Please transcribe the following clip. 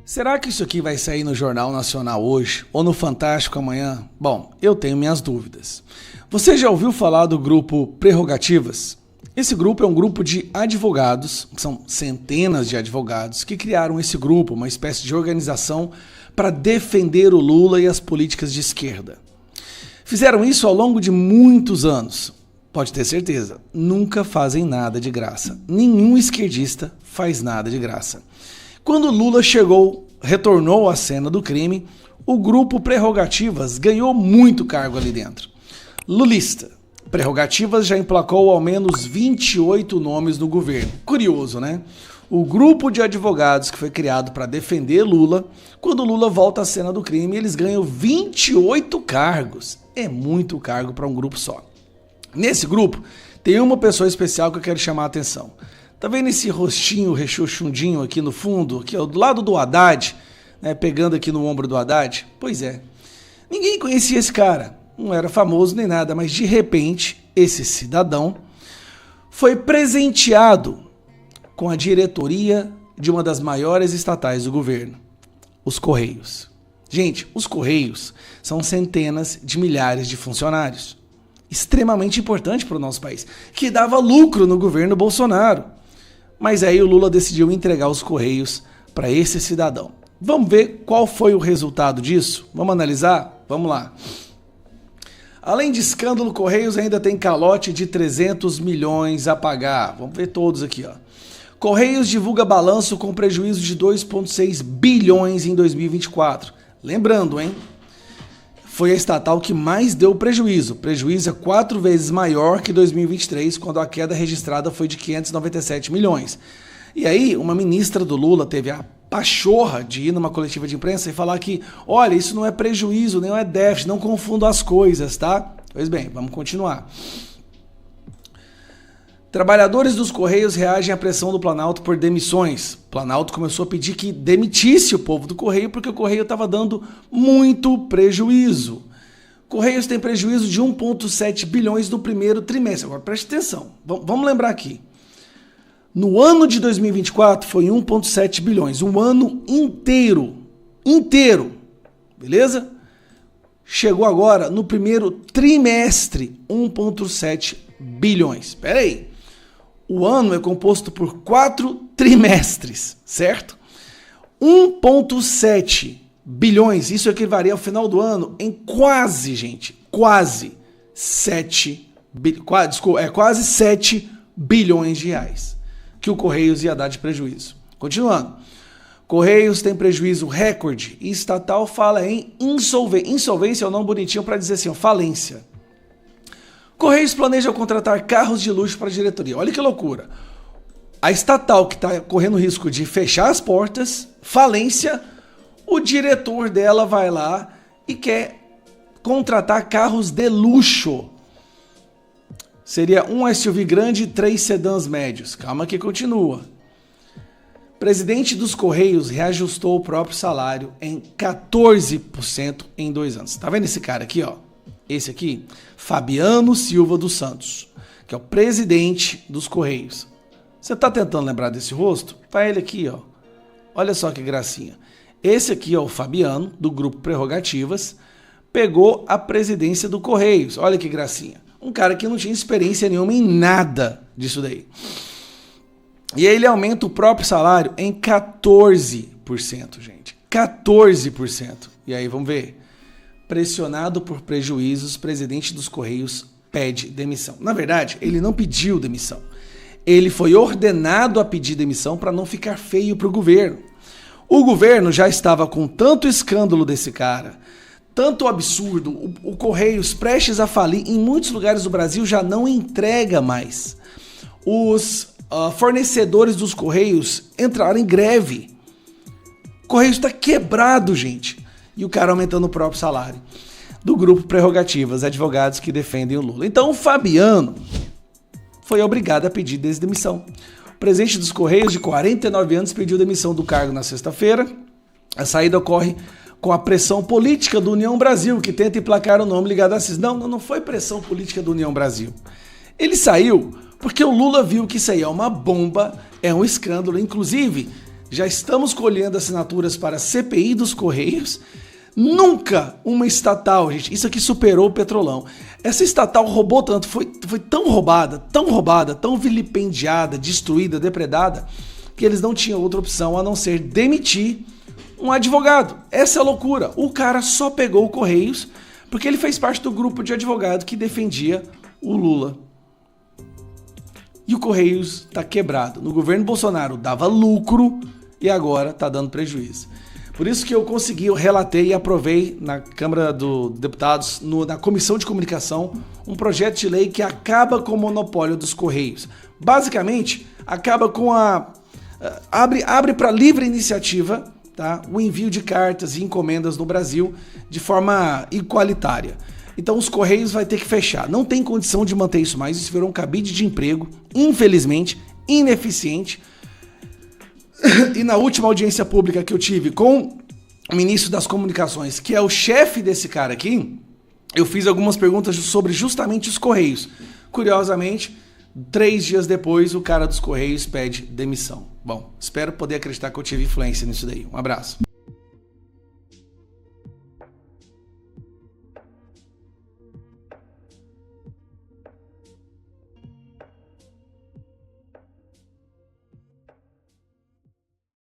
Será que isso aqui vai sair no Jornal Nacional hoje ou no Fantástico amanhã? Bom, eu tenho minhas dúvidas. Você já ouviu falar do grupo Prerrogativas? Esse grupo é um grupo de advogados, são centenas de advogados que criaram esse grupo, uma espécie de organização para defender o Lula e as políticas de esquerda. Fizeram isso ao longo de muitos anos. Pode ter certeza, nunca fazem nada de graça. Nenhum esquerdista faz nada de graça. Quando Lula retornou à cena do crime, o grupo Prerrogativas ganhou muito cargo ali dentro. Lulista. Prerrogativas já emplacou ao menos 28 nomes no governo. Curioso, né? O grupo de advogados que foi criado para defender Lula, quando Lula volta à cena do crime, eles ganham 28 cargos. É muito cargo para um grupo só. Nesse grupo, tem uma pessoa especial que eu quero chamar a atenção. Tá vendo esse rostinho rechuchundinho aqui no fundo, aqui ó, do lado do Haddad, né, pegando aqui no ombro do Haddad? Pois é. Ninguém conhecia esse cara, não era famoso nem nada, mas de repente, esse cidadão foi presenteado com a diretoria de uma das maiores estatais do governo, os Correios. Gente, os Correios são centenas de milhares de funcionários. Extremamente importante para o nosso país, que dava lucro no governo Bolsonaro. Mas aí o Lula decidiu entregar os Correios para esse cidadão. Vamos ver qual foi o resultado disso? Vamos analisar? Vamos lá. Além de escândalo, Correios ainda tem calote de 300 milhões a pagar. Vamos ver todos aqui, ó. Correios divulga balanço com prejuízo de 2,6 bilhões em 2024. Lembrando, hein? Foi a estatal que mais deu prejuízo. Prejuízo é 4 vezes maior que 2023, quando a queda registrada foi de 597 milhões. E aí, uma ministra do Lula teve a pachorra de ir numa coletiva de imprensa e falar que, olha, isso não é prejuízo, nem é déficit, não confundam as coisas, tá? Pois bem, vamos continuar. Trabalhadores dos Correios reagem à pressão do Planalto por demissões. O Planalto começou a pedir que demitisse o povo do Correio porque o Correio estava dando muito prejuízo. Correios tem prejuízo de 1,7 bilhões no primeiro trimestre. Agora preste atenção, vamos lembrar aqui. No ano de 2024 foi 1,7 bilhões, um ano inteiro, beleza? Chegou agora no primeiro trimestre, 1,7 bilhões. Espera aí. O ano é composto por 4 trimestres, certo? 1,7 bilhões, isso equivaleria ao final do ano em quase 7 bilhões de reais que o Correios ia dar de prejuízo. Continuando. Correios tem prejuízo recorde e estatal fala em insolvência. Insolvência é um nome bonitinho para dizer assim, ó, falência. Correios planeja contratar carros de luxo para a diretoria. Olha que loucura. A estatal que está correndo risco de fechar as portas, falência, o diretor dela vai lá e quer contratar carros de luxo. Seria um SUV grande e 3 sedãs médios. Calma que continua. Presidente dos Correios reajustou o próprio salário em 14% em 2 anos. Tá vendo esse cara aqui, ó? Esse aqui, Fabiano Silva dos Santos, que é o presidente dos Correios. Você tá tentando lembrar desse rosto? Tá ele aqui, ó. Olha só que gracinha. Esse aqui é o Fabiano, do grupo Prerrogativas, pegou a presidência do Correios. Olha que gracinha. Um cara que não tinha experiência nenhuma em nada disso daí. E aí ele aumenta o próprio salário em 14%, gente. 14%. E aí, vamos ver. Pressionado por prejuízos, presidente dos Correios pede demissão. Na verdade, ele não pediu demissão. Ele foi ordenado a pedir demissão para não ficar feio para o governo. O governo já estava com tanto escândalo desse cara, tanto absurdo, o Correios prestes a falir, em muitos lugares do Brasil já não entrega mais. Os fornecedores dos Correios entraram em greve. O Correios está quebrado, gente. E o cara aumentando o próprio salário. Do grupo Prerrogativas, advogados que defendem o Lula. Então o Fabiano foi obrigado a pedir demissão. O presidente dos Correios, de 49 anos, pediu demissão do cargo na sexta-feira. A saída ocorre com a pressão política do União Brasil, que tenta emplacar o nome ligado a CIS. Não foi pressão política do União Brasil. Ele saiu porque o Lula viu que isso aí é uma bomba, é um escândalo. Inclusive, Já estamos colhendo assinaturas para a CPI dos Correios. Nunca uma estatal, gente, isso aqui superou o Petrolão. Essa estatal roubou tanto, foi tão roubada, tão vilipendiada, destruída, depredada, que eles não tinham outra opção a não ser demitir um advogado. Essa é a loucura. O cara só pegou o Correios porque ele fez parte do grupo de advogado que defendia o Lula. E o Correios está quebrado. No governo Bolsonaro dava lucro e agora está dando prejuízo. Por isso que eu relatei e aprovei na Câmara dos Deputados, na Comissão de Comunicação, um projeto de lei que acaba com o monopólio dos Correios. Basicamente, acaba com abre para livre iniciativa, tá, o envio de cartas e encomendas no Brasil de forma igualitária. Então os Correios vai ter que fechar. Não tem condição de manter isso mais. Isso virou um cabide de emprego, infelizmente, ineficiente. E na última audiência pública que eu tive com o ministro das Comunicações, que é o chefe desse cara aqui, eu fiz algumas perguntas sobre justamente os Correios. Curiosamente, 3 dias depois, o cara dos Correios pede demissão. Bom, espero poder acreditar que eu tive influência nisso daí. Um abraço.